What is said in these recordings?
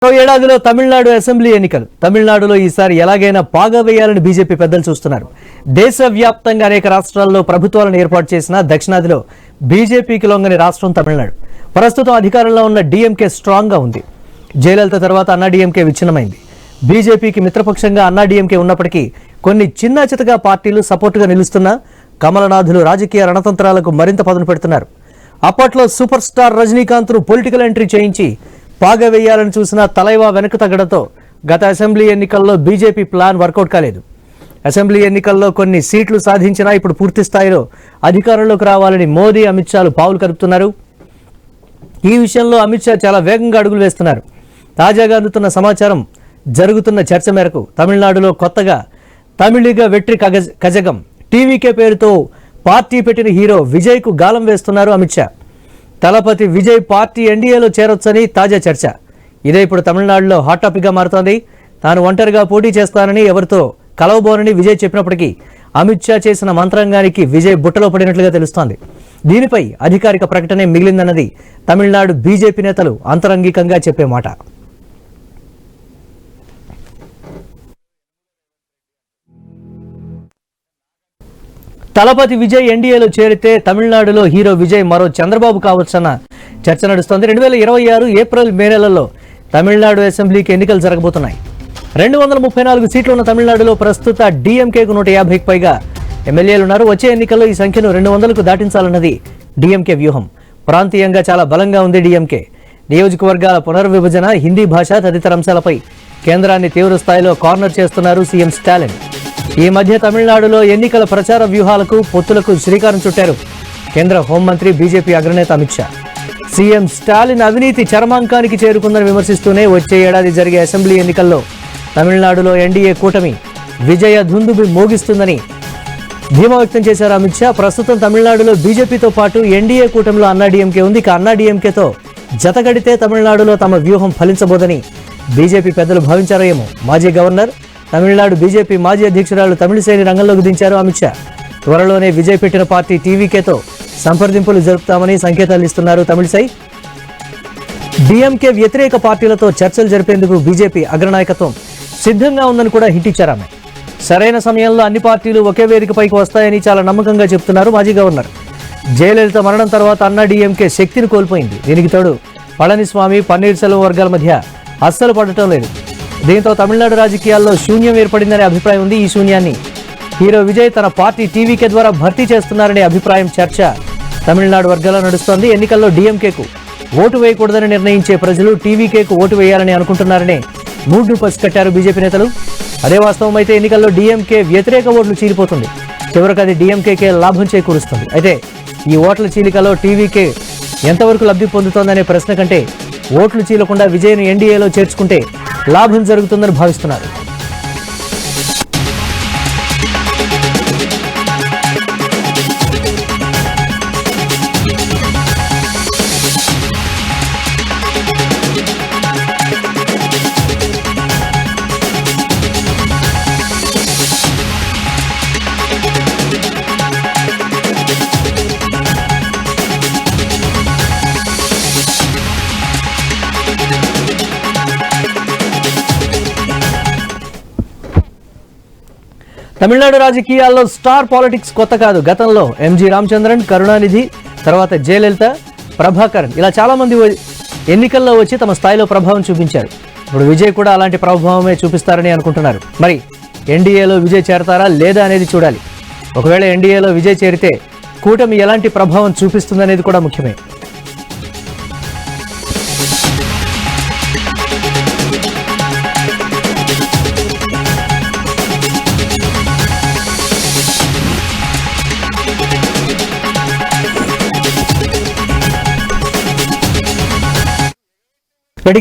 ఏడాదిలో తమిళనాడు అసెంబ్లీ ఎన్నికలు. తమిళనాడులో ఈసారి ఎలాగైనా పాగా వేయాలని బీజేపీ పెద్దలు చూస్తున్నారు. దేశవ్యాప్తంగా అనేక రాష్ట్రాల్లో ప్రభుత్వాలను ఏర్పాటు చేసిన దక్షిణాదిలో బీజేపీకి లొంగని రాష్ట్రం తమిళనాడు. ప్రస్తుతం అధికారంలో ఉన్న డీఎంకే స్ట్రాంగ్ గా ఉంది. జయలలిత తర్వాత అన్నాడీఎంకే విచ్ఛిన్నమైంది. బీజేపీకి మిత్రపక్షంగా అన్నాడీఎంకే ఉన్నప్పటికీ కొన్ని చిన్న చితగా పార్టీలు సపోర్టుగా నిలుస్తున్నా కమలనాథులు రాజకీయ రణతంత్రాలకు మరింత పదును పెడుతున్నారు. అప్పట్లో సూపర్ స్టార్ రజనీకాంత్ను పొలిటికల్ ఎంట్రీ చేయించి పాగా వేయాలని చూసిన తలైవా వెనక్కు తగ్గడంతో గత అసెంబ్లీ ఎన్నికల్లో బీజేపీ ప్లాన్ వర్కౌట్ కాలేదు. అసెంబ్లీ ఎన్నికల్లో కొన్ని సీట్లు సాధించినా ఇప్పుడు పూర్తి స్థాయిలో అధికారంలోకి రావాలని మోదీ, అమిత్ షాలు పావులు కలుపుతున్నారు. ఈ విషయంలో అమిత్ షా చాలా వేగంగా అడుగులు వేస్తున్నారు. తాజాగా అందుతున్న సమాచారం, జరుగుతున్న చర్చ మేరకు తమిళనాడులో కొత్తగా తమిళిగ వెట్రి కజగం టీవీకే పేరుతో పార్టీ పెట్టిన హీరో విజయ్కు గాలం వేస్తున్నారు అమిత్ షా. తలపతి విజయ్ పార్టీ ఎన్డీఏలో చేరొచ్చని తాజా చర్చ. ఇదే ఇప్పుడు తమిళనాడులో హాట్ టాపిక్గా మారుతోంది. తాను ఒంటరిగా పోటీ చేస్తానని, ఎవరితో కలవబోనని విజయ్ చెప్పినప్పటికీ అమిత్ షా చేసిన మంత్రాంగానికి విజయ్ బుట్టలో పడినట్లుగా తెలుస్తోంది. దీనిపై అధికారిక ప్రకటనే మిగిలిందన్నది తమిళనాడు బీజేపీ నేతలు అంతరంగికంగా చెప్పే మాట. తలపతి విజయ్ ఎన్డీఏలో చేరితే తమిళనాడులో హీరో విజయ్ మరో చంద్రబాబు కావచ్చన్న చర్చ నడుస్తోంది. 2026 ఏప్రిల్, మే నెలల్లో తమిళనాడు అసెంబ్లీకి ఎన్నికలు జరగబోతున్నాయి. 234 సీట్లు ఉన్న తమిళనాడులో ప్రస్తుత డీఎంకేకు 150కి పైగా ఎమ్మెల్యేలున్నారు. వచ్చే ఎన్నికల్లో ఈ సంఖ్యను 200కు దాటించాలన్నది డీఎంకే వ్యూహం. ప్రాంతీయంగా చాలా బలంగా ఉంది డీఎంకే. నియోజకవర్గాల పునర్విభజన, హిందీ భాష తదితర అంశాలపై కేంద్రాన్ని తీవ్ర స్థాయిలో కార్నర్ చేస్తున్నారు సీఎం స్టాలిన్. ఈ మధ్య తమిళనాడులో ఎన్నికల ప్రచార వ్యూహాలకు, పొత్తులకు శ్రీకారం చుట్టారు కేంద్ర హోంమంత్రి, బీజేపీ అగ్రనేత అమిత్ షా. సీఎం స్టాలిన్ అవినీతి చరమాంకానికి చేరుకుందని విమర్శిస్తూనే వచ్చే ఏడాది జరిగే అసెంబ్లీ ఎన్నికల్లో తమిళనాడులో ఎన్డీఏ కూటమి విజయ దుందుబి మోగిస్తుందని ధీమా వ్యక్తం చేశారు అమిత్ షా. ప్రస్తుతం తమిళనాడులో బీజేపీతో పాటు ఎన్డీఏ కూటమిలో అన్నాడీఎంకే ఉంది. ఇక అన్నాడీఎంకేతో జతగడితే తమిళనాడులో తమ వ్యూహం ఫలించబోదని బీజేపీ పెద్దలు భావించారో ఏమో. మాజీ గవర్నర్, తమిళనాడు బీజేపీ మాజీ అధ్యక్షురాలు తమిళిసైని రంగంలోకి దించారు అమిత్ షా. త్వరలోనే విజయ్ పెట్టిన పార్టీ టీవీకేతో సంప్రదింపులు జరుపుతామని సంకేతాలు ఇస్తున్నారు తమిళిసై. డీఎంకే వ్యతిరేక పార్టీలతో చర్చలు జరిపేందుకు బీజేపీ అగ్రనాయకత్వం సిద్ధంగా ఉందని కూడా హిట్ ఇచ్చారు ఆమె. సరైన సమయంలో అన్ని పార్టీలు ఒకే వేదికపైకి వస్తాయని చాలా నమ్మకంగా చెప్తున్నారు మాజీ గవర్నర్. జయలలిత మరణం తర్వాత అన్నాడీఎంకే శక్తిని కోల్పోయింది. దీనికి తోడు పళనిస్వామి, పన్నీర్ సెల్వం వర్గాల మధ్య అస్సలు పడటం లేదు. దీంతో తమిళనాడు రాజకీయాల్లో శూన్యం ఏర్పడిందనే అభిప్రాయం ఉంది. ఈ శూన్యాన్ని హీరో విజయ్ తన పార్టీ టీవీకే ద్వారా భర్తీ చేస్తున్నారనే అభిప్రాయం, చర్చ తమిళనాడు వర్గాల్లో నడుస్తోంది. ఎన్నికల్లో డీఎంకేకు ఓటు వేయకూడదని నిర్ణయించే ప్రజలు టీవీకేకు ఓటు వేయాలని అనుకుంటున్నారనే మూడ్ను పసికట్టారు బీజేపీ నేతలు. అదే వాస్తవం అయితే ఎన్నికల్లో డీఎంకే వ్యతిరేక ఓట్లు చీలిపోతుంది. చివరికి అది డీఎంకేకే లాభం చేకూరుస్తుంది. అయితే ఈ ఓట్ల చీలికలో టీవీకే ఎంతవరకు లబ్ధి పొందుతోందనే ప్రశ్న కంటే ఓట్లు చీలకుండా విజయ్ను ఎన్డీఏలో చేర్చుకుంటే లాభం జరుగుతుందని భావిస్తున్నారు. తమిళనాడు రాజకీయాల్లో స్టార్ పాలిటిక్స్ కొత్త కాదు. గతంలో ఎంజీ రామచంద్రన్, కరుణానిధి, తర్వాత జయలలిత, ప్రభాకరన్ ఇలా చాలా మంది ఎన్నికల్లో వచ్చి తమ స్థాయిలో ప్రభావం చూపించారు. ఇప్పుడు విజయ్ కూడా అలాంటి ప్రభావమే చూపిస్తారని అనుకుంటున్నారు. మరి ఎన్డీఏలో విజయ్ చేరతారా లేదా అనేది చూడాలి. ఒకవేళ ఎన్డీఏలో విజయ్ చేరితే కూటమి ఎలాంటి ప్రభావం చూపిస్తుందనేది కూడా ముఖ్యమే.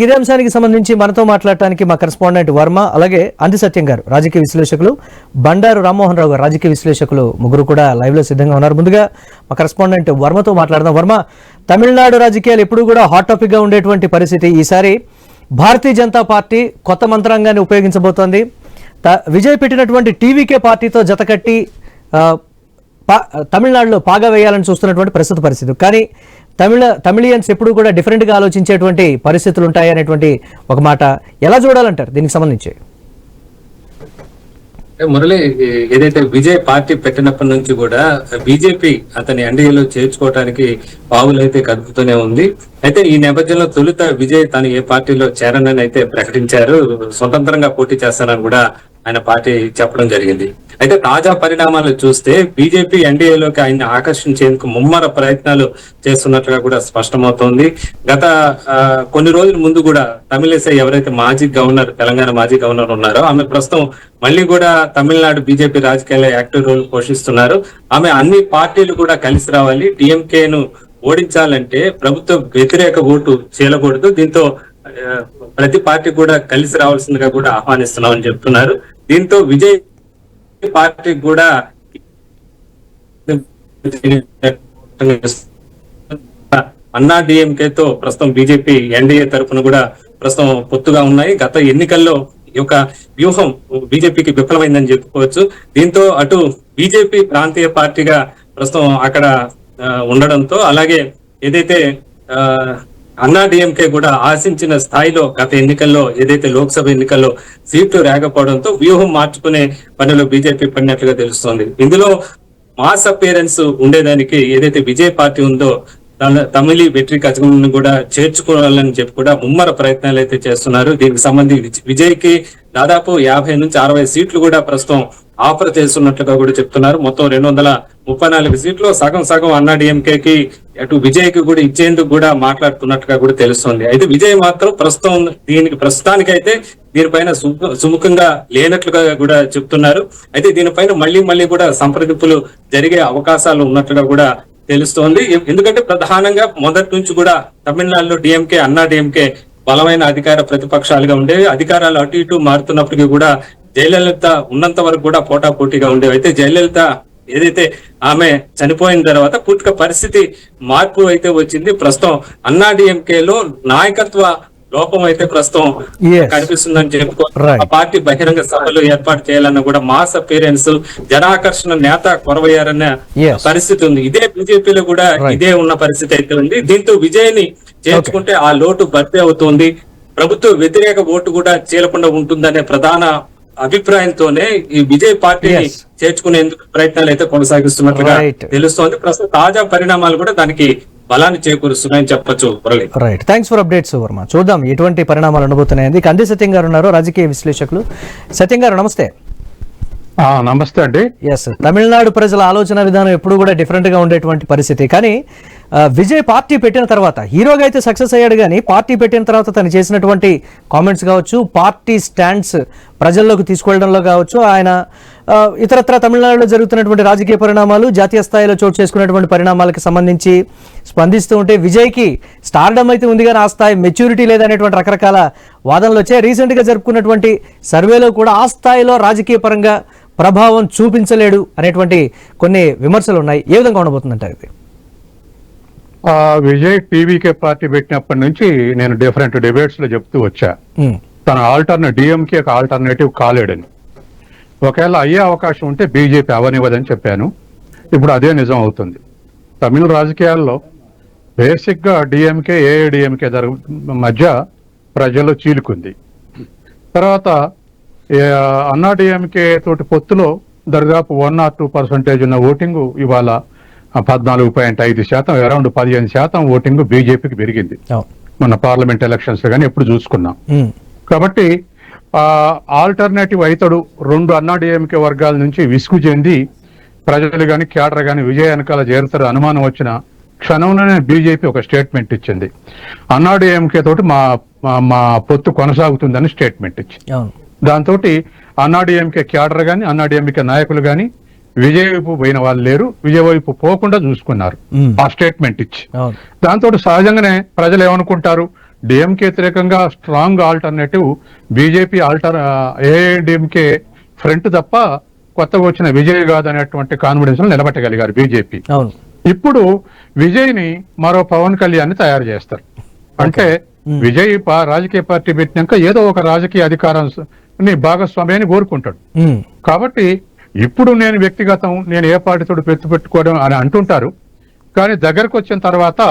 ఇదే అంశానికి సంబంధించి మనతో మాట్లాడటానికి మా కరెస్పాండెంట్ వర్మ, అలాగే అంది సత్యం గారు రాజకీయ విశ్లేషకులు, బండారు రామ్మోహన్ రావు గారు రాజకీయ విశ్లేషకులు, ముగ్గురు కూడా లైవ్ లో సిద్ధంగా ఉన్నారు. ముందుగా మా కరెస్పాండెంట్ వర్మతో మాట్లాడదాం. వర్మ, తమిళనాడు రాజకీయాలు ఎప్పుడు కూడా హాట్ టాపిక్ గా ఉండేటువంటి పరిస్థితి. ఈసారి భారతీయ జనతా పార్టీ కొత్త మంత్రాంగాన్ని ఉపయోగించబోతోంది. విజయ్ పెట్టినటువంటి టీవీకే పార్టీతో జతకట్టి తమిళనాడులో పాగా వేయాలని చూస్తున్నటువంటి ప్రస్తుత పరిస్థితి. కానీ తమిళియన్స్ ఎప్పుడు కూడా డిఫరెంట్గా ఆలోచించేటువంటి పరిస్థితులు ఉంటాయి అనేటువంటి ఒక మాట ఎలా చూడాలంటారు దీనికి సంబంధించి? మురళి, ఏదైతే విజయ్ పార్టీ పెట్టినప్పటి నుంచి కూడా బీజేపీ అతని ఎన్డీఏలో చేర్చుకోవడానికి పావులైతే కదుపుతూనే ఉంది. అయితే ఈ నేపథ్యంలో తొలుత విజయ్ తాను ఏ పార్టీలో చేరనని అయితే ప్రకటించారు. స్వతంత్రంగా పోటీ చేస్తానని కూడా ఆయన పార్టీ చెప్పడం జరిగింది. అయితే తాజా పరిణామాలు చూస్తే బీజేపీ ఎన్డీఏలోకి ఆయన్ని ఆకర్షించేందుకు ముమ్మర ప్రయత్నాలు చేస్తున్నట్లుగా కూడా స్పష్టమవుతోంది. గత కొన్ని రోజుల ముందు కూడా తమిళిసై ఎవరైతే మాజీ గవర్నర్, తెలంగాణ మాజీ గవర్నర్ ఉన్నారో ఆమె ప్రస్తుతం మళ్ళీ కూడా తమిళనాడు బీజేపీ రాజకీయాల్లో యాక్టివ్ రోల్ పోషిస్తున్నారు. ఆమె అన్ని పార్టీలు కూడా కలిసి రావాలి, డిఎంకేను ఓడించాలంటే ప్రభుత్వ వ్యతిరేక ఓటు చేయకూడదు, దీంతో ప్రతి పార్టీ కూడా కలిసి రావాల్సిందిగా కూడా ఆహ్వానిస్తున్నామని చెప్తున్నారు. దీంతో విజయ్ పార్టీ కూడా అన్నా డిఎంకేతో ప్రస్తుతం బీజేపీ ఎన్డీఏ తరఫున కూడా ప్రస్తుతం పొత్తుగా ఉన్నాయి. గత ఎన్నికల్లో ఈ యొక్క వ్యూహం బీజేపీకి విఫలమైందని చెప్పుకోవచ్చు. దీంతో అటు బీజేపీ ప్రాంతీయ పార్టీగా ప్రస్తుతం అక్కడ ఉండడంతో, అలాగే ఏదైతే అన్నా డిఎంకే కూడా ఆశించిన స్థాయిలో గత ఎన్నికల్లో ఏదైతే లోక్సభ ఎన్నికల్లో సీట్లు రాకపోవడంతో వ్యూహం మార్చుకునే పనిలో బీజేపీ పడినట్లుగా తెలుస్తోంది. ఇందులో మాస్ అపియరెన్స్ ఉండేదానికి ఏదైతే విజయ్ పార్టీ ఉందో తమిళి వెట్రి కజగం కూడా చేర్చుకోవాలని చెప్పి కూడా ముమ్మర ప్రయత్నాలు అయితే చేస్తున్నారు. దీనికి సంబంధించి విజయ్ కి దాదాపు 50 నుంచి 60 సీట్లు కూడా ప్రస్తుతం ఆఫర్ చేస్తున్నట్లుగా కూడా చెప్తున్నారు. మొత్తం 234 సీట్లు సగం అన్నా డిఎంకేకి అటు విజయ్ కి కూడా ఇచ్చేందుకు కూడా మాట్లాడుతున్నట్టుగా కూడా తెలుస్తుంది. అయితే విజయ్ మాత్రం ప్రస్తుతానికైతే దీనిపైన సుముఖంగా లేనట్లుగా కూడా చెప్తున్నారు. అయితే దీనిపైన మళ్ళీ కూడా సంప్రదింపులు జరిగే అవకాశాలు ఉన్నట్లుగా కూడా తెలుస్తోంది. ఎందుకంటే ప్రధానంగా మొదటి నుంచి కూడా తమిళనాడులో డిఎంకే, అన్నా డిఎంకే బలమైన అధికార ప్రతిపక్షాలుగా ఉండేవి. అధికారాలు అటు ఇటు మారుతున్నప్పటికీ కూడా జయలలిత ఉన్నంత వరకు కూడా పోటాపోటీగా ఉండేవి. అయితే జయలలిత ఏదైతే ఆమె చనిపోయిన తర్వాత పూర్తిగా పరిస్థితి మార్పు అయితే వచ్చింది. ప్రస్తుతం అన్నా డిఎంకేలో నాయకత్వ లోపం అయితే ప్రస్తుతం కనిపిస్తుందని చెప్పుకోవాలి. పార్టీ బహిరంగ సభలు ఏర్పాటు చేయాలన్న కూడా మాస్ అపియరెన్స్, జనాకర్షణ నేత కొరవయ్యారన్న పరిస్థితి ఉంది. ఇదే బీజేపీలో కూడా ఇదే ఉన్న పరిస్థితి అయితే ఉంది. దీంతో విజయ్ ని చేర్చుకుంటే ఆ లోటు భర్తీ అవుతోంది, ప్రభుత్వ వ్యతిరేక ఓటు కూడా చీలకుండా ఉంటుందనే ప్రధాన అభిప్రాయంతోనే ఈ విజయ్ పార్టీని చేర్చుకునేందుకు ప్రయత్నాలు అయితే కొనసాగిస్తున్నట్లుగా తెలుస్తోంది. ప్రస్తుతం తాజా పరిణామాలు కూడా దానికి బలాన్ని చేకూరుస్తున్నాయని చెప్పొచ్చు. Right, thanks for updates Varma. చూద్దాం ఎటువంటి పరిణామాలు ఉండబోతున్నాయి. కంది సత్యం గారు ఉన్నారు, రాజకీయ విశ్లేషకులు. సత్యం గారు నమస్తే. నమస్తే అండి. ఎస్, తమిళనాడు ప్రజల ఆలోచన విధానం ఎప్పుడు కూడా డిఫరెంట్ గా ఉండేటువంటి పరిస్థితి. కానీ విజయ్ పార్టీ పెట్టిన తర్వాత హీరోగా అయితే సక్సెస్ అయ్యాడు, కానీ పార్టీ పెట్టిన తర్వాత తను చేసినటువంటి కామెంట్స్ కావచ్చు, పార్టీ స్టాండ్స్ ప్రజల్లోకి తీసుకెళ్లడంలో కావచ్చు, ఆయన ఇతరత్ర తమిళనాడులో జరుగుతున్నటువంటి రాజకీయ పరిణామాలు, జాతీయ స్థాయిలో చోటు చేసుకున్నటువంటి పరిణామాలకు సంబంధించి స్పందిస్తూ ఉంటే విజయ్కి స్టార్డమ్ అయితే ఉంది, కానీ ఆ స్థాయి మెచ్యూరిటీ లేదనేటువంటి రకరకాల వాదనలు వచ్చాయి. రీసెంట్గా జరుపుకున్నటువంటి సర్వేలో కూడా ఆ స్థాయిలో రాజకీయ పరంగా ప్రభావం చూపించలేడు అనేటువంటి కొన్ని విమర్శలు ఉన్నాయి. ఏ విధంగా ఉండబోతుందంటారు ఇది? విజయ్ టీవీకే పార్టీ పెట్టినప్పటి నుంచి నేను డిఫరెంట్ డిబేట్స్ లో చెప్తూ వచ్చా, తన డిఎంకే ఆల్టర్నేటివ్ కాలేడని. ఒకవేళ అయ్యే అవకాశం ఉంటే బీజేపీ అవనివ్వదని చెప్పాను. ఇప్పుడు అదే నిజం అవుతుంది. తమిళ రాజకీయాల్లో బేసిక్ గా డిఎంకే ఏఐడిఎంకే మధ్య ప్రజల్లో చీలుకుంది. తర్వాత అన్నా డిఎంకే తోటి పొత్తులో దాదాపు 1 or 2% ఉన్న ఓటింగ్ ఇవాళ 14.5%, అరౌండ్ 15% ఓటింగ్ బీజేపీకి పెరిగింది మన పార్లమెంట్ ఎలక్షన్స్ కానీ ఎప్పుడు చూసుకున్నాం. కాబట్టి ఆల్టర్నేటివ్ అవుతాడు. 2 అన్నా డిఎంకే వర్గాల నుంచి విసుగు చెంది ప్రజలు కానీ క్యాడర్ కానీ విజయ వెనకాల చేరుతారు అనుమానం వచ్చిన క్షణంలోనే బీజేపీ ఒక స్టేట్మెంట్ ఇచ్చింది. అన్నా డిఎంకే తోటి మా పొత్తు కొనసాగుతుందని స్టేట్మెంట్ ఇచ్చింది. దాంతో అన్నా డిఎంకే క్యాడర్ కానీ అన్నా డిఎంకే నాయకులు కానీ విజయ్ వైపు పోయిన వాళ్ళు లేరు, విజయ్ వైపు పోకుండా చూసుకున్నారు ఆ స్టేట్మెంట్ ఇచ్చి. దాంతో సహజంగానే ప్రజలు ఏమనుకుంటారు, డిఎంకే వ్యతిరేకంగా strong alternative BJP AIADMK front తప్ప కొత్తగా వచ్చిన విజయ్ కాదు అనేటువంటి కాన్ఫిడెన్స్ నిలబెట్టగలిగారు బీజేపీ. ఇప్పుడు విజయ్ ని మరో పవన్ కళ్యాణ్ తయారు చేస్తారు. అంటే విజయ్ రాజకీయ పార్టీ పెట్టినాక ఏదో ఒక రాజకీయ అధికారాన్ని భాగస్వామ్యాన్ని కోరుకుంటాడు. కాబట్టి ఇప్పుడు నేను వ్యక్తిగతం, నేను ఏ పార్టీతో పెట్టుకోవడం అని అంటుంటారు. కానీ దగ్గరకు వచ్చిన తర్వాత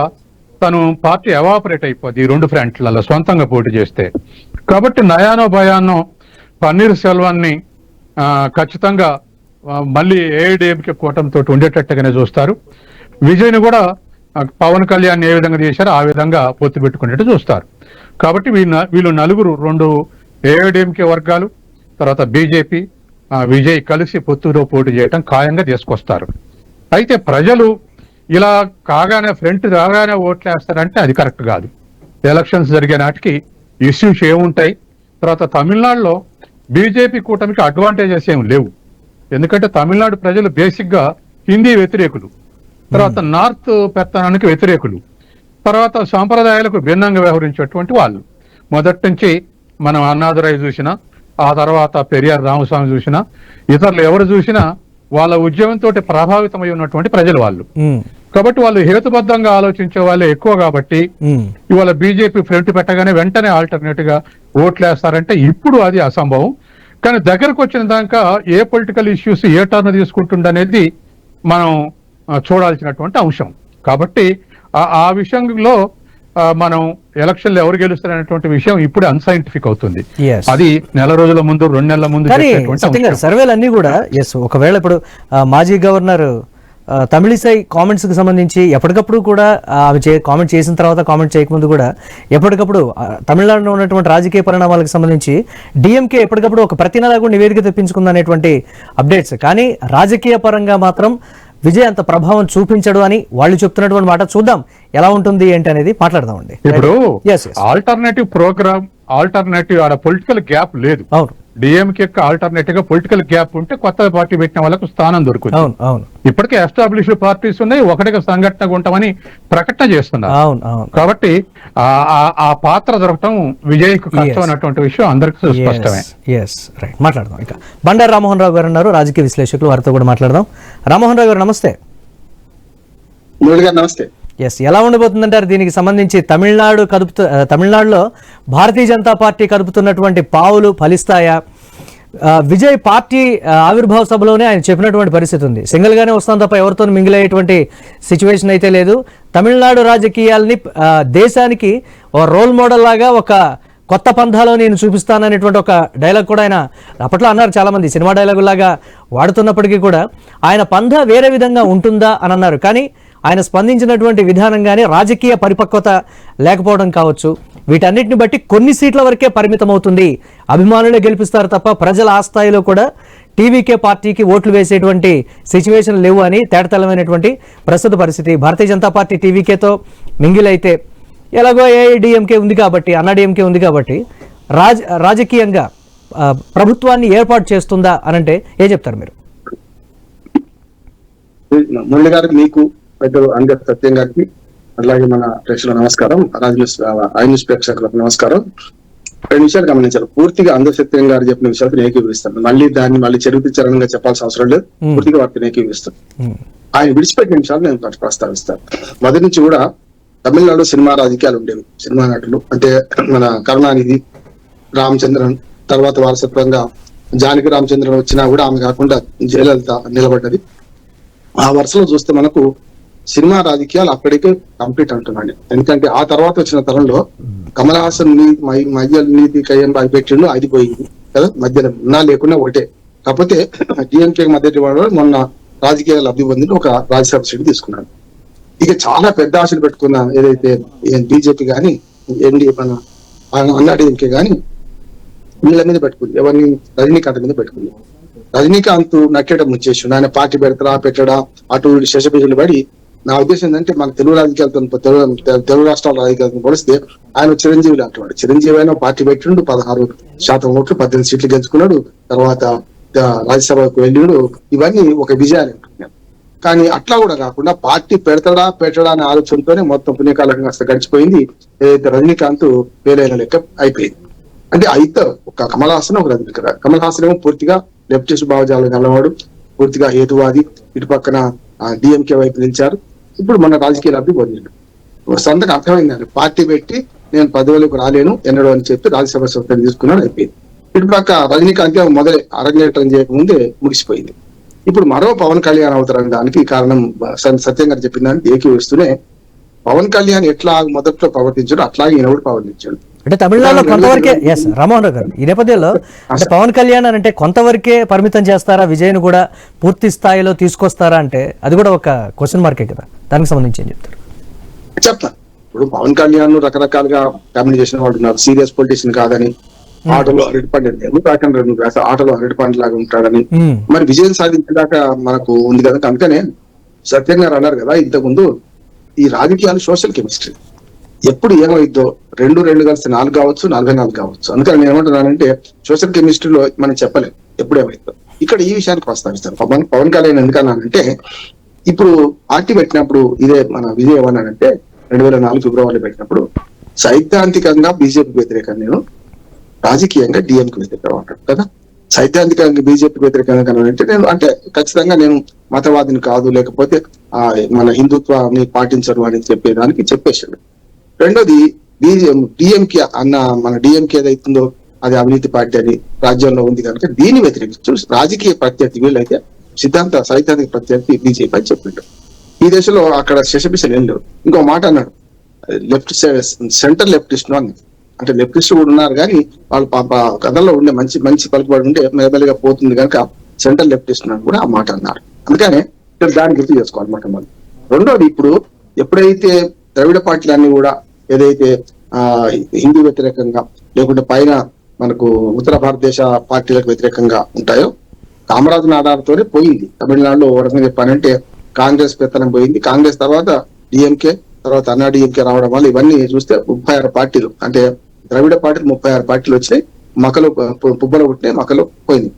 తను పార్టీ ఎవాపరేట్ అయిపోద్ది ఈ 2 ఫ్రంట్లలో సొంతంగా పోటీ చేస్తే. కాబట్టి నయానో భయానో పన్నీర్ సెల్వాన్ని ఖచ్చితంగా మళ్ళీ ఏఐడిఎంకే కూటమితో ఉండేటట్టుగానే చూస్తారు. విజయ్ని కూడా పవన్ కళ్యాణ్ ఏ విధంగా చేశారో ఆ విధంగా పొత్తు పెట్టుకునేట్టు చూస్తారు. కాబట్టి వీళ్ళు నలుగురు 2 ఏఐడిఎంకే వర్గాలు, తర్వాత బీజేపీ, విజయ్ కలిసి పొత్తులో పోటీ చేయడం ఖాయంగా తీసుకొస్తారు. అయితే ప్రజలు ఇలా కాగానే ఫ్రంట్ రాగానే ఓట్లేస్తారంటే అది కరెక్ట్ కాదు. ఎలక్షన్స్ జరిగే నాటికి ఇష్యూస్ ఏముంటాయి. తర్వాత తమిళనాడులో బీజేపీ కూటమికి అడ్వాంటేజెస్ ఏమి లేవు. ఎందుకంటే తమిళనాడు ప్రజలు బేసిక్ గా హిందీ వ్యతిరేకులు, తర్వాత నార్త్ పెత్తనానికి వ్యతిరేకులు, తర్వాత సాంప్రదాయాలకు భిన్నంగా వ్యవహరించేటువంటి వాళ్ళు. మొదటి నుంచి మనం అన్నాదురై చూసినా, ఆ తర్వాత పెరియార్ రామస్వామి చూసినా, ఇతరులు ఎవరు చూసినా వాళ్ళ ఉద్యమంతో ప్రభావితమై ఉన్నటువంటి ప్రజలు వాళ్ళు. కాబట్టి వాళ్ళు హేతుబద్ధంగా ఆలోచించే వాళ్ళే ఎక్కువ. కాబట్టి ఇవాళ బీజేపీ ఫ్రంట్ పెట్టగానే వెంటనే ఆల్టర్నేటివ్ గా ఓట్లేస్తారంటే ఇప్పుడు అది అసంభవం. కానీ దగ్గరకు వచ్చిన దాకా ఏ పొలిటికల్ ఇష్యూస్ ఏ టర్న్ తీసుకుంటుందనేది మనం చూడాల్సినటువంటి అంశం. కాబట్టి ఆ విషయంలో మనం ఎలక్షన్లు ఎవరు గెలుస్తారనేటువంటి విషయం ఇప్పుడు అన్సైంటిఫిక్ అవుతుంది. అది నెల రోజుల ముందు 2 నెలల ముందు సర్వేలు అన్ని కూడా ఒకవేళ ఇప్పుడు మాజీ గవర్నర్ తమిళిసై కామెంట్స్ కి సంబంధించి ఎప్పటికప్పుడు కూడా ఆమె కామెంట్ చేసిన తర్వాత కామెంట్ చేయకముందు కూడా ఎప్పటికప్పుడు తమిళనాడులో ఉన్నటువంటి రాజకీయ పరిణామాలకు సంబంధించి డిఎంకే ఎప్పటికప్పుడు ఒక ప్రతి నెల కూడా నివేదిక తెప్పించుకుంది అనేటువంటి అప్డేట్స్. కానీ రాజకీయ పరంగా మాత్రం విజయ్ అంత ప్రభావం చూపించడు అని వాళ్ళు చెప్తున్నటువంటి మాట. చూద్దాం ఎలా ఉంటుంది ఏంటి అనేది మాట్లాడదామండి. ఇప్పుడు ఆల్టర్నేటివ్ ప్రోగ్రామ్, ఆల్టర్నేటివ్ ఆడ పొలిటికల్ గ్యాప్ లేదు. అవును, డిఎంకే ఆల్టర్నేటివ్ గా పొలిటికల్ గ్యాప్ ఉంటే కొత్త పార్టీ పెట్టిన వాళ్ళకు స్థానం దొరుకుతుంది. ఇప్పటికే ఎస్టాబ్లిష్డ్ పార్టీస్ ఉన్నాయి, ఒకటిగా సంఘటనగా ఉంటామని ప్రకటన చేస్తున్నారు. కాబట్టి ఆ పాత్ర దొరకటం విజయ్కు కష్టమైనటువంటి విషయం అందరికీ స్పష్టమే. మాట్లాడదాం. ఇక బండారు రామ్మోహన్ రావు గారు ఉన్నారు, రాజకీయ విశ్లేషకులు, వారితో కూడా మాట్లాడదాం. రామ్మోహన్ రావు గారు నమస్తే. నమస్తే. ఎలా ఉండబోతుందంటారు దీనికి సంబంధించి? తమిళనాడులో భారతీయ జనతా పార్టీ కదుపుతున్నటువంటి పావులు ఫలిస్తాయా? విజయ్ పార్టీ ఆవిర్భావ సభలోనే ఆయన చెప్పినటువంటి పరిస్థితి ఉంది, సింగిల్ గానే వస్తాం తప్ప ఎవరితో మింగిలయ్యేటువంటి సిచ్యువేషన్ అయితే లేదు. తమిళనాడు రాజకీయాల్ని దేశానికి ఒక రోల్ మోడల్ లాగా ఒక కొత్త పంథాలో నేను చూపిస్తాననేటువంటి ఒక డైలాగ్ కూడా ఆయన అప్పట్లో అన్నారు. చాలా మంది సినిమా డైలాగు లాగా వాడుతున్నప్పటికీ కూడా ఆయన పంథ వేరే విధంగా ఉంటుందా అని అన్నారు. కానీ ఆయన స్పందించినటువంటి విధానం కానీ రాజకీయ పరిపక్వత లేకపోవడం కావచ్చు, వీటన్నిటిని బట్టి కొన్ని సీట్ల వరకే పరిమితం అవుతుంది, అభిమానులే గెలిపిస్తారు తప్ప ప్రజల ఆ స్థాయిలో కూడా టీవీకే పార్టీకి ఓట్లు వేసేటువంటి సిచ్యువేషన్ లేవు అని తేటతెల్లమైనటువంటి ప్రస్తుత పరిస్థితి. భారతీయ జనతా పార్టీ టీవీకేతో మింగిల్ అయితే ఎలాగో ఏఐడిఎంకే ఉంది కాబట్టి, అన్నాడీఎంకే ఉంది కాబట్టి రాజకీయంగా ప్రభుత్వాన్ని ఏర్పాటు చేస్తుందా అనంటే ఏం చెప్తారు మీరు? మురళి గారికి, మీకు పెద్దలు అంగత్ సత్యం గారికి, అలాగే మన ప్రేక్షకుల నమస్కారం, ఐ న్యూస్ ప్రేక్షకులకు నమస్కారం. 2 విషయాలు గమనించారు. పూర్తిగా అంగత్ సత్యం గారు చెప్పిన విషయాలకు ఏకీభవిస్తాను. మళ్ళీ చరిత్రచరణంగా చెప్పాల్సిన అవసరం లేదు, పూర్తిగా వాటిని ఏకీభవిస్తాను. ఆయన విడిచిపెట్టిన విషయాలు నేను ప్రస్తావిస్తాను. మొదటి నుంచి కూడా తమిళనాడు సినిమా రాజకీయాలు ఉండేవి. సినిమా నటులు అంటే మన కరుణానిధి, రామచంద్రన్, తర్వాత వారసత్వంగా జానకి రామచంద్రన్ వచ్చినా కూడా ఆమె కాకుండా జయలలిత నిలబడ్డది. ఆ వరుసలో చూస్తే మనకు సినిమా రాజకీయాలు అక్కడికే కంప్లీట్ అంటున్నాను. ఎందుకంటే ఆ తర్వాత వచ్చిన తరంలో కమల్ హాసన్ మధ్య నీతి కయ్యం పెట్టిండు, అది పోయింది కదా, మధ్యలో ఉన్నా లేకున్నా ఒకటే. కాకపోతే డిఎంకే మధ్య మొన్న రాజకీయ లబ్ధి పొందిన ఒక రాజ్యసభ సీటు తీసుకున్నాడు. ఇక చాలా పెద్ద ఆశలు పెట్టుకున్న ఏదైతే బీజేపీ కానీ ఎన్డీఏ మన అన్నాడీఎంకే కానీ వీళ్ళ మీద పెట్టుకుంది, ఎవరిని రజనీకాంత్ మీద పెట్టుకుంది. రజనీకాంత్ నట్టేయడం ముచ్చేసిండు. ఆయన పార్టీ పెట్టడా అటు శశబిజులు పడి. నా ఉద్దేశం ఏంటంటే మన తెలుగు రాజకీయాలతో తెలుగు రాష్ట్రాల రాజకీయాలతో పోలిస్తే ఆయన చిరంజీవి లాంటి వాడు. చిరంజీవి అయినా పార్టీ పెట్టిండు, 16% ఓట్లు, 18 సీట్లు గెలుచుకున్నాడు, తర్వాత రాజ్యసభకు వెళ్ళిండు. ఇవన్నీ ఒక విజయాన్ని అంటున్నాను. కానీ అట్లా కూడా కాకుండా పార్టీ పెట్టడా అనే ఆలోచనతోనే మొత్తం పుణ్యకాలం కాస్త గడిచిపోయింది. ఏదైతే రజనీకాంత్ వేలైన లెక్క అయిపోయింది. అంటే అయితే ఒక కమల్ హాసన్, ఒక రజనీకాంత్. కమల్ హాసన్ ఏమో పూర్తిగా లెఫ్టిస్ట్ భావజాలం గలవాడు, పూర్తిగా హేతువాది, ఇటు పక్కన డిఎంకే వైపు నిలిచారు. ఇప్పుడు మన రాజకీయ లబ్ధి పొందిండు. సొంతకు అర్థమైందండి, పార్టీ పెట్టి నేను 10,000కు రాలేను ఎన్నడూ అని చెప్పి రాజ్యసభ సభ్యులు తీసుకున్నాడు, అయిపోయింది. ఇటు పక్క రజనీకాంత్ మొదలే అరంగేట్రం చేయకముందే ముగిసిపోయింది. ఇప్పుడు మరో పవన్ కళ్యాణ్ అవుతారని దానికి కారణం సత్యం గారు చెప్పిన దానికి ఏకీవిస్తూనే పవన్ కళ్యాణ్ ఎట్లా మొదట్లో ప్రవర్తించాడు అట్లాగే ఈయన కూడా ప్రవర్తించాడు. అంటే తమిళనాడులో కొంతవరకే రామ్మోహన్ రావు గారు, ఈ నేపథ్యంలో అంటే పవన్ కళ్యాణ్ అని అంటే కొంతవరకే పరిమితం చేస్తారా, విజయ్ను కూడా పూర్తి స్థాయిలో తీసుకొస్తారా అంటే అది కూడా ఒక క్వశ్చన్ మార్కే కదా, దానికి సంబంధించి ఏం చెప్తారు? చెప్తా. ఇప్పుడు పవన్ కళ్యాణ్ రకరకాలుగా కామెంట్ చేసిన వాళ్ళు ఉన్నారు, సీరియస్ పొలిటీషియన్ కాదని, ఆటోలో అరటి పండు ఆటోలో అరటి పండు లాగా ఉంటాడని. మరి విజయం సాధించేదాకా మనకు ఉంది కదా. అందుకనే సత్యం గారు అన్నారు కదా ఇంతకుముందు, ఈ రాజకీయాలు సోషల్ కెమిస్ట్రీ, ఎప్పుడు ఏమైద్దో 2 కలిసి 4 కావచ్చు, 44 కావచ్చు. అందుకని నేను ఏమంటున్నానంటే సోషల్ కెమిస్ట్రీలో మనం చెప్పలేం ఎప్పుడు ఏమైద్దో. ఇక్కడ ఈ విషయానికి ప్రస్తావిస్తాను. పవన్ కళ్యాణ్ ఎందుకన్నానంటే, ఇప్పుడు పార్టీ పెట్టినప్పుడు ఇదే మన విజయ్ ఏమన్నానంటే 2004 ఫిబ్రవరిలో పెట్టినప్పుడు సైద్ధాంతికంగా బీజేపీకి వ్యతిరేకంగా నేను, రాజకీయంగా డిఎంకి వ్యతిరేకంగా ఉంటాను కదా. సైద్ధాంతికంగా బీజేపీకి వ్యతిరేకంగా అంటే నేను అంటే ఖచ్చితంగా నేను మతవాదిని కాదు, లేకపోతే మన హిందుత్వాన్ని పాటించరు అని చెప్పేదానికి చెప్పేశాడు. రెండోది డిఎంకే అన్న, మన డిఎంకే ఏదైతుందో అది అవినీతి పార్టీ అని రాజ్యంలో ఉంది కనుక దీన్ని వ్యతిరేకించు రాజకీయ ప్రత్యర్థి వీళ్ళైతే సైద్ధాంతిక ప్రత్యర్థి బీజేపీ అని చెప్పిండు. ఈ దేశంలో అక్కడ శశపిసలు ఏం లేవు. ఇంకో మాట అన్నాడు, సెంటర్ లెఫ్టిస్ట్ అన్న, అంటే లెఫ్టిస్ట్ కూడా ఉన్నారు కానీ వాళ్ళు కథల్లో ఉండే మంచి పలుకుబడి ఉంటే మెల్లమెల్లగా పోతుంది కనుక సెంటర్ లెఫ్టిస్ట్ అని కూడా ఆ మాట అన్నారు. అందుకనే దాన్ని గుర్తు చేసుకోవాలన్నమాట మనం. రెండోది, ఇప్పుడు ఎప్పుడైతే ద్రవిడ పార్టీలన్నీ కూడా ఏదైతే హిందూ వ్యతిరేకంగా లేకుంటే పైన మనకు ఉత్తర భారతదేశ పార్టీలకు వ్యతిరేకంగా ఉంటాయో, కామరాజు ఆధారంతోనే పోయింది. తమిళనాడులో ఒక రకంగా చెప్పానంటే కాంగ్రెస్ పెత్తనం పోయింది. కాంగ్రెస్ తర్వాత డిఎంకే, తర్వాత అన్నా డిఎంకే రావడం వల్ల ఇవన్నీ చూస్తే 36 పార్టీలు, అంటే ద్రవిడ పార్టీలు 36 పార్టీలు వచ్చినాయి. మకలు పుబ్బలు పుట్టినాయి, మకలు పోయింది.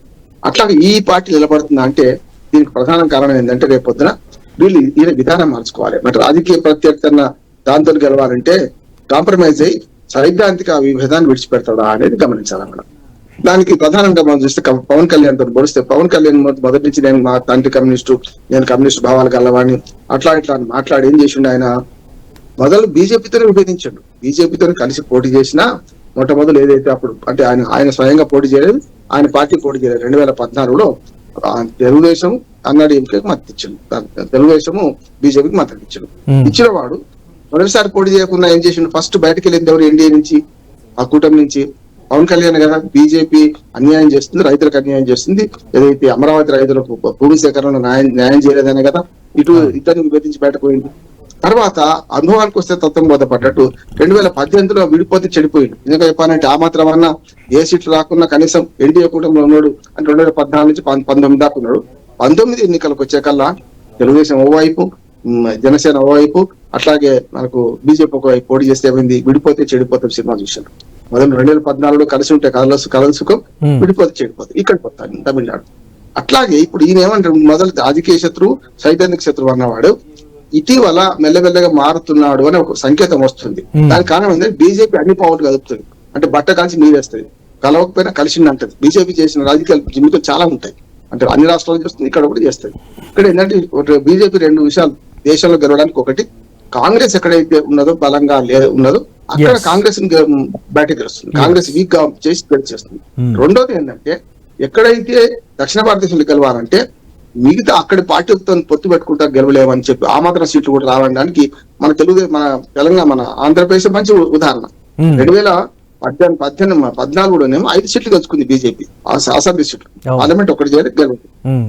అట్లాగే ఈ పార్టీలు నిలబడుతుందా అంటే దీనికి ప్రధాన కారణం ఏంటంటే రేపొద్దున వీళ్ళు ఈయన విధానం మార్చుకోవాలి. మరి రాజకీయ ప్రత్యర్థి అన్న దాంతో గెలవాలంటే కాంప్రమైజ్ అయ్యి సైద్ధాంతిక విభేదాన్ని విడిచిపెడతాడా అనేది గమనించాలన్నమాట. దానికి ప్రధానంగా మనం చూస్తే పవన్ కళ్యాణ్ తో పోలిస్తే, పవన్ కళ్యాణ్ మొదటి నుంచి నేను మా తండ్రి కమ్యూనిస్టు, నేను కమ్యూనిస్టు భావాలు గలవాడిని అట్లా ఇట్లా మాట్లాడి ఏం చేసిండు ఆయన, మొదలు బీజేపీతోనే విభేదించాడు. బీజేపీతో కలిసి పోటీ చేసినా మొట్టమొదలు ఏదైతే అప్పుడు అంటే ఆయన స్వయంగా పోటీ చేయలేదు, ఆయన పార్టీ పోటీ చేయలేదు. 2014లో తెలుగుదేశం అన్నాడీఎంకేకి మద్దతు ఇచ్చిండు, తెలుగుదేశము బీజేపీకి మద్దతు ఇచ్చిండు. ఇచ్చిన వాడు మొదటిసారి పోటీ చేయకుండా ఏం చేసిండు, ఫస్ట్ బయటకు వెళ్ళింది ఎవరు, ఎన్డీఏ నుంచి, ఆ కూటమి నుంచి పవన్ కళ్యాణ్ కదా. బీజేపీ అన్యాయం చేస్తుంది, రైతులకు అన్యాయం చేస్తుంది, ఏదైతే అమరావతి రైతులకు భూమి సేకరణలో న్యాయం చేయలేదనే కదా ఇతన్ని విభేదించి బయటకు పోయింది. తర్వాత అనుభవానికి వస్తే తత్వం బోధపడ్డట్టు 2018లో విడిపోతే చెడిపోయింది. ఎందుకంటే చెప్పాలంటే ఆ మాత్రం అన్నా ఏ సీట్లు రాకున్నా కనీసం ఎన్డీఏ కూటమిలో ఉన్నాడు. అంటే 2014 నుంచి 19 దాకా ఉన్నాడు. 19 ఎన్నికలకు వచ్చేకల్లా తెలుగుదేశం ఓవైపు, జనసేన ఓవైపు, అట్లాగే మనకు బీజేపీ ఒకవైపు పోటీ చేస్తే ఏమైంది, విడిపోతే చెడిపోతాం సినిమా చూశాను. మొదలు 2014లో కలిసి ఉంటే కలలు సుఖం, విడిపోతే చెడిపోతాం. ఇక్కడ పోతాను తమిళనాడు. అట్లాగే ఇప్పుడు ఈయన ఏమంటారు, మొదలు రాజకీయ శత్రువు, సైద్ధాంతిక శత్రువు అన్నవాడు ఇటీవల మెల్లమెల్లగా మారుతున్నాడు అని ఒక సంకేతం వస్తుంది. దానికి కారణం ఏంటంటే బీజేపీ అన్ని పావులు కలుపుతుంది, అంటే బట్ట కాల్చి నీరేస్తుంది, కలవకపోయినా కలిసింది అంటది. బీజేపీ చేసిన రాజకీయాలు జిమ్మితో చాలా ఉంటాయి, అంటే అన్ని రాష్ట్రాలు చేస్తుంది, ఇక్కడ కూడా చేస్తుంది. ఇక్కడ ఏంటంటే బీజేపీ 2 విషయాలు దేశంలో గెలవడానికి, ఒకటి కాంగ్రెస్ ఎక్కడైతే ఉన్నదో బలంగా ఉన్నదో అక్కడ కాంగ్రెస్ బయటకు గెలుస్తుంది, కాంగ్రెస్ వీక్ గా చేసి గెలిచేస్తుంది. రెండోది ఏంటంటే ఎక్కడైతే దక్షిణ భారతదేశంలో గెలవాలంటే మిగతా అక్కడి పార్టీలతో పొత్తు పెట్టుకుంటా గెలవలేమని చెప్పి ఆ మాత్రం సీట్లు కూడా రావడానికి మన తెలంగాణ, మన ఆంధ్రప్రదేశ్ మంచి ఉదాహరణ. 2014లోనేమో 5 సీట్లు గెలుచుకుంది బీజేపీ, అసెంబ్లీ సీట్లు, పార్లమెంట్ ఒకటి చేయడానికి గెలవదు.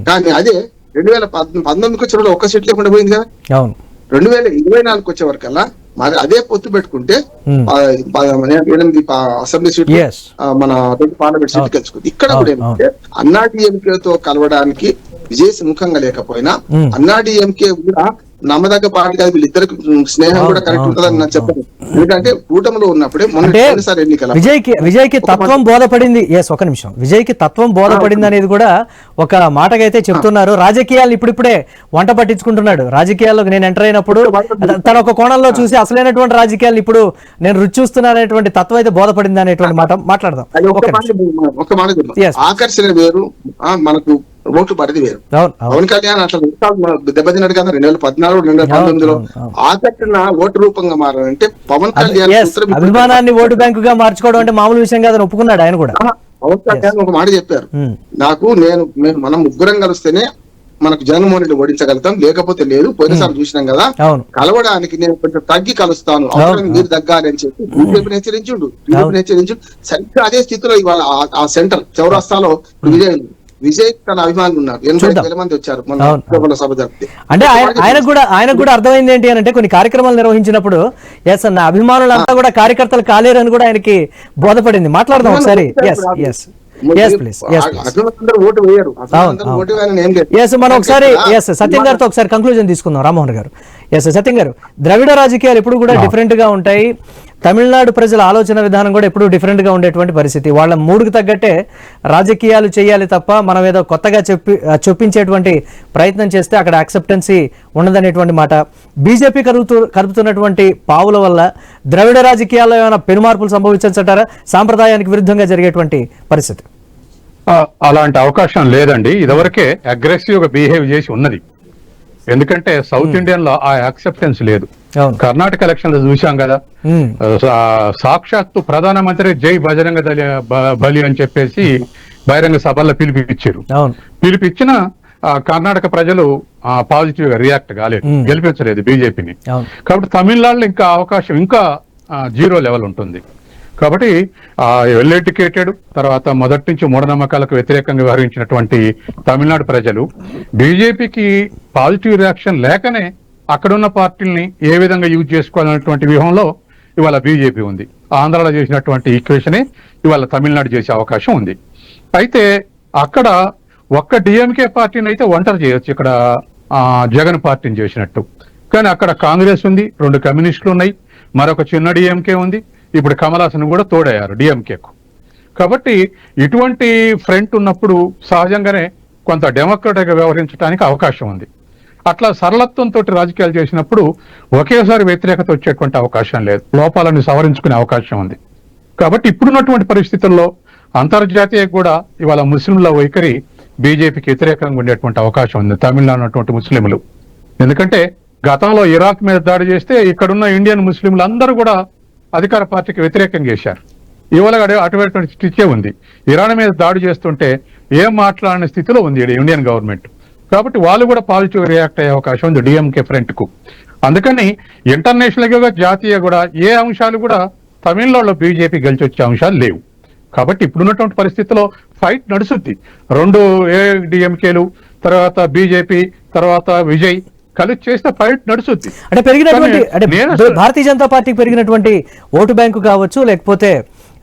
కానీ అదే 2019 వచ్చే 1 సీట్ లేకుండా పోయింది కదా. 2024 వచ్చే వరకల్లా మరి అదే పొత్తు పెట్టుకుంటే 8 అసెంబ్లీ సీట్లు, మన 2 పార్లమెంట్ సీట్లు గెలుచుకుంది. ఇక్కడ కూడా ఏంటంటే అన్నా డిఎంకేతో కలవడానికి విజయ్ సుముఖంగా లేకపోయినా అన్నా డిఎంకే కూడా నమ్మదగ్గ పార్టీ కాదు, వీళ్ళిద్దరికి స్నేహం కూడా కరెక్ట్ ఉంటుందని నాకు చెప్పాను. ఎందుకంటే కూటమిలో ఉన్నప్పుడే మొన్నసారి ఎన్నికల విజయ్కి తత్వం బోధపడింది. ఒక నిమిషం, విజయ్కి తత్వం బోధపడింది అనేది కూడా ఒక మాటకైతే చెప్తున్నారు. రాజకీయాలు ఇప్పుడిప్పుడే వంట పట్టించుకుంటున్నాడు. రాజకీయాల్లోకి నేను ఎంటర్ అయినప్పుడు తన ఒక కోణంలో చూసి అసలైనటువంటి రాజకీయాలు ఇప్పుడు నేను రుచి చూస్తున్నటువంటి తత్వం అయితే బోధపడింది అనేటువంటి మాట మాట్లాడదాం. ఒక మాట ఆకర్షణ వేరు, మనకు ఓట్లు పడిది వేరు. పవన్ కళ్యాణ్ అట్లా దెబ్బతిన్నాడు కదా 2014, 2019లో. ఆకర్షణ ఓటు రూపంగా మారాలంటే పవన్ కళ్యాణ్ అభిమానాన్ని ఓటు బ్యాంకుగా మార్చుకోవడం అంటే మామూలు విషయం కాదని ఒప్పుకున్నాడు ఆయన కూడా. పవన్ కళ్యాణ్ ఒక మాట చెప్పారు, నాకు మనం ముగ్గురం కలిస్తేనే మనకు జగన్మోహన్ రెడ్డి ఓడించగలుగుతాం, లేకపోతే లేదు. పోయినసారి చూసినాం కదా, అవును కలవడానికి నేను కొంచెం తగ్గి కలుస్తాను, అవసరం మీరు తగ్గాలి అని చెప్పి బీజేపీని హెచ్చరించుండు, టీడీపీని హెచ్చరించు. సరిగ్గా అదే స్థితిలో ఇవాళ ఆ సెంటర్ చౌరాస్తాలో విజయ్ తన అభిమానులు ఉన్నారు, 80,000 మంది వచ్చారు మన సభ జరిపితే. అంటే ఆయనకు కూడా అర్థమైంది ఏంటి అని అంటే, కొన్ని కార్యక్రమాలు నిర్వహించినప్పుడు ఎస్ అన్న అభిమానులంతా కూడా కార్యకర్తలు కాలేరు అని కూడా ఆయనకి బోధపడింది. మాట్లాడదాం ఒకసారి. మనం ఒకసారి సత్యం గారితో ఒకసారి కంక్లూజన్ తీసుకుందాం. రామ్మోహన్ గారు, సత్యం గారు, ద్రవిడ రాజకీయాలు ఎప్పుడు కూడా డిఫరెంట్ గా ఉంటాయి. తమిళనాడు ప్రజల ఆలోచన విధానం కూడా ఎప్పుడు డిఫరెంట్ గా ఉండేటువంటి పరిస్థితి. వాళ్ళ మూడుకు తగ్గట్టే రాజకీయాలు చేయాలి తప్ప మనం ఏదో కొత్తగా చొప్పించేటువంటి ప్రయత్నం చేస్తే అక్కడ యాక్సెప్టెన్సీ ఉండదనేటువంటి మాట. బీజేపీ కలుపుతున్నటువంటి పావుల వల్ల ద్రవిడ రాజకీయాల్లో ఏమైనా పెనుమార్పులు సంభవించంటారా, సాంప్రదాయానికి విరుద్ధంగా జరిగేటువంటి పరిస్థితి? అలాంటి అవకాశం లేదండి. ఇదివరకే అగ్రెసివ్ గా బిహేవ్ చేసి ఉన్నది. ఎందుకంటే సౌత్ ఇండియన్ లో ఆ యాక్సెప్టెన్స్ లేదు. కర్ణాటక ఎలక్షన్ లో చూసాం కదా, సాక్షాత్తు ప్రధానమంత్రి జై బజరంగ బలి అని చెప్పేసి బహిరంగ సభల్లో పిలిపించారు. పిలిపించిన కర్ణాటక ప్రజలు పాజిటివ్ గా రియాక్ట్ కాలేదు, గెలిపించలేదు బీజేపీని. కాబట్టి తమిళనాడులో ఇంకా అవకాశం ఇంకా 0 లెవెల్ ఉంటుంది. కాబట్టి వెల్ ఎడ్యుకేటెడ్, తర్వాత మొదటి నుంచి మూఢనమ్మకాలకు వ్యతిరేకంగా వ్యవహరించినటువంటి తమిళనాడు ప్రజలు బీజేపీకి పాజిటివ్ రియాక్షన్ లేకనే అక్కడున్న పార్టీల్ని ఏ విధంగా యూజ్ చేసుకోవాలనేటువంటి వ్యూహంలో ఇవాళ బీజేపీ ఉంది. ఆంధ్రాలో చేసినటువంటి ఈక్వేషనే ఇవాళ తమిళనాడు చేసే అవకాశం ఉంది. అయితే అక్కడ ఒక్క డిఎంకే పార్టీని అయితే ఒంటరి చేయొచ్చు, ఇక్కడ జగన్ పార్టీని చేసినట్టు. కానీ అక్కడ కాంగ్రెస్ ఉంది, 2 కమ్యూనిస్టులు ఉన్నాయి, మరొక చిన్న డిఎంకే ఉంది, ఇప్పుడు కమలాసన్ కూడా తోడయ్యారు డిఎంకేకు. కాబట్టి ఇటువంటి ఫ్రంట్ ఉన్నప్పుడు సహజంగానే కొంత డెమోక్రటిక్ గా వ్యవహరించడానికి అవకాశం ఉంది. అట్లా సరళత్వంతో రాజకీయాలు చేసినప్పుడు ఒకేసారి వ్యతిరేకత వచ్చేటువంటి అవకాశం లేదు, లోపాలను సవరించుకునే అవకాశం ఉంది. కాబట్టి ఇప్పుడున్నటువంటి పరిస్థితుల్లో అంతర్జాతీయ కూడా ఇవాళ ముస్లింల వైఖరి బీజేపీకి వ్యతిరేకంగా ఉండేటువంటి అవకాశం ఉంది, తమిళనాడు ఉన్నటువంటి ముస్లింలు. ఎందుకంటే గతంలో ఇరాక్ మీద దాడి చేస్తే ఇక్కడున్న ఇండియన్ ముస్లింలు అందరూ కూడా అధికార పార్టీకి వ్యతిరేకంగా చేశారు. ఇవాళ అటువంటి స్థితే ఉంది. ఇరాన్ మీద దాడి చేస్తుంటే ఏం మాట్లాడిన స్థితిలో ఉంది ఇండియన్ గవర్నమెంట్. కాబట్టి వాళ్ళు కూడా పాజిటివ్ రియాక్ట్ అయ్యే అవకాశం ఉంది డిఎంకే ఫ్రంట్ కు. అందుకని ఇంటర్నేషనల్ గా జాతీయ కూడా ఏ అంశాలు కూడా తమిళనాడులో బీజేపీ గెలిచి వచ్చే అంశాలు లేవు. కాబట్టి ఇప్పుడున్నటువంటి పరిస్థితిలో ఫైట్ నడుస్తుంది. 2 ఏఐడిఎంకేలు, తర్వాత బీజేపీ, తర్వాత విజయ్ కలిసి చేస్తే ఫైట్ నడుస్తుంది. అంటే పెరిగినటువంటి భారతీయ జనతా పార్టీకి పెరిగినటువంటి ఓటు బ్యాంకు కావచ్చు, లేకపోతే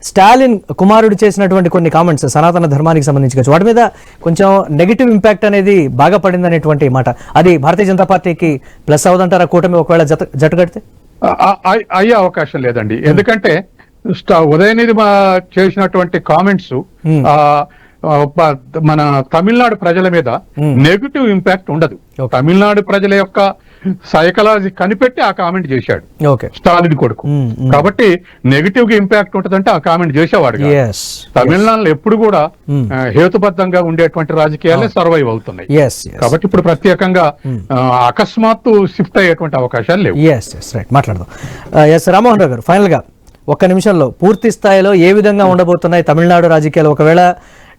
స్టాలిన్ కుమారుడు చేసినటువంటి కొన్ని కామెంట్స్ సనాతన ధర్మానికి సంబంధించి కావచ్చు, వాటి మీద కొంచెం నెగిటివ్ ఇంపాక్ట్ అనేది బాగా పడింది అనేటువంటి మాట. అది భారతీయ జనతా పార్టీకి ప్లస్ అవుదంటారా కూటమి ఒకవేళ జట్టు కడితే? అయ్యే అవకాశం లేదండి. ఎందుకంటే ఉదయనిధి చేసినటువంటి కామెంట్స్ మన తమిళనాడు ప్రజల మీద నెగిటివ్ ఇంపాక్ట్ ఉండదు. తమిళనాడు ప్రజల యొక్క సైకలాజీ కనిపెట్టి ఆ కామెంట్ చేశాడు స్టాలిన్ కొడుకు. కాబట్టి నెగిటివ్ గా ఇంపాక్ట్ ఉంటదంటే ఆ కామెంట్ చేసేవాడు. తమిళనాడులో ఎప్పుడు కూడా హేతుబద్ధంగా ఉండేటువంటి రాజకీయాలే సర్వైవ్ అవుతున్నాయి. కాబట్టి ఇప్పుడు ప్రత్యేకంగా అకస్మాత్తు షిఫ్ట్ అయ్యేటువంటి అవకాశాలు లేవు. మాట్లాడదాం. రామ్మోహన్ రావు గారు, ఫైనల్ గా ఒక్క నిమిషంలో పూర్తి స్థాయిలో ఏ విధంగా ఉండబోతున్నాయి తమిళనాడు రాజకీయాలు? ఒకవేళ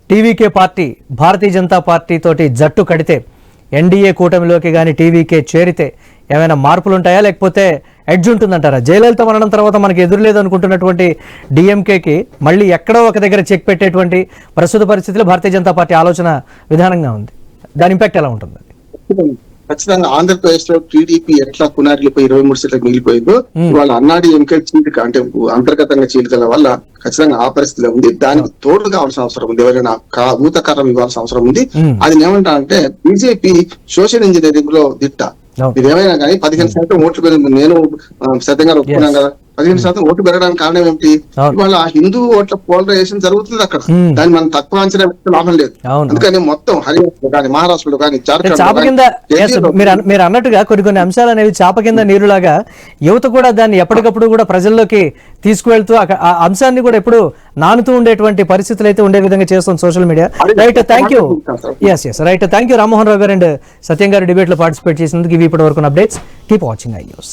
TVK party Bharatiya Janata party తోటి జట్టు కడితే, ఎన్డీఏ కూటమిలోకి కానీ టీవీకే చేరితే ఏమైనా మార్పులు ఉంటాయా, లేకపోతే ఎడ్జ్ ఉంటుందంటారా? జయలలిత మరణం తర్వాత మనకి ఎదురులేదు అనుకుంటున్నటువంటి డిఎంకేకి మళ్ళీ ఎక్కడో ఒక దగ్గర చెక్ పెట్టేటువంటి ప్రస్తుత పరిస్థితిలో భారతీయ జనతా పార్టీ ఆలోచన విధానంగా ఉంది. దాని ఇంపాక్ట్ ఎలా ఉంటుంది? ఖచ్చితంగా ఆంధ్రప్రదేశ్ లో టీడీపీ ఎట్లా పునారిపోయి 23 సీట్లకు మిగిలిపోయిందో వాళ్ళ అన్నాడీఎంకే చీలిక అంటే అంతర్గతంగా చీలికల వల్ల ఖచ్చితంగా ఆ పరిస్థితిలో ఉంది. దానికి తోడు కావాల్సిన అవసరం ఉంది, ఎవరైనా ఊతకరం ఇవ్వాల్సిన అవసరం ఉంది. అది ఏమంటా అంటే బీజేపీ సోషల్ ఇంజనీరింగ్ లో దిట్ట. ఇదేమైనా కానీ 15% ఓట్లు పెరిగింది. నేను సత్యంగా ఒప్పుకున్నాను కదా, 15% ఓట్లు పెరగడానికి కారణం ఏమిటి? ఇవాళ హిందూ ఓట్ల పోలరైజేషన్ జరుగుతుంది అక్కడ. దాన్ని మనం తక్కువ అంచనా వేస్తే లాభం లేదు. అందుకని మొత్తం హర్యానాలో కానీ, మహారాష్ట్రలో కానీ, మీరు అన్నట్టుగా కొన్ని అంశాలు అనేవి చాప కింద నీరులాగా యువత కూడా దాన్ని ఎప్పటికప్పుడు కూడా ప్రజల్లోకి తీసుకువెళ్తూ ఆ అంశాన్ని కూడా ఎప్పుడు నానుతూ ఉండేటువంటి పరిస్థితులు అయితే ఉండే విధంగా చేస్తుంది social media. Right, thank you. Right, thank you Rammohan Rao garu and సత్యం గారు డిబేట్ లో పార్టిసిపేట్ చేసినందుకు. ఇవి ఇప్పటి వరకు updates. Keep watching I news.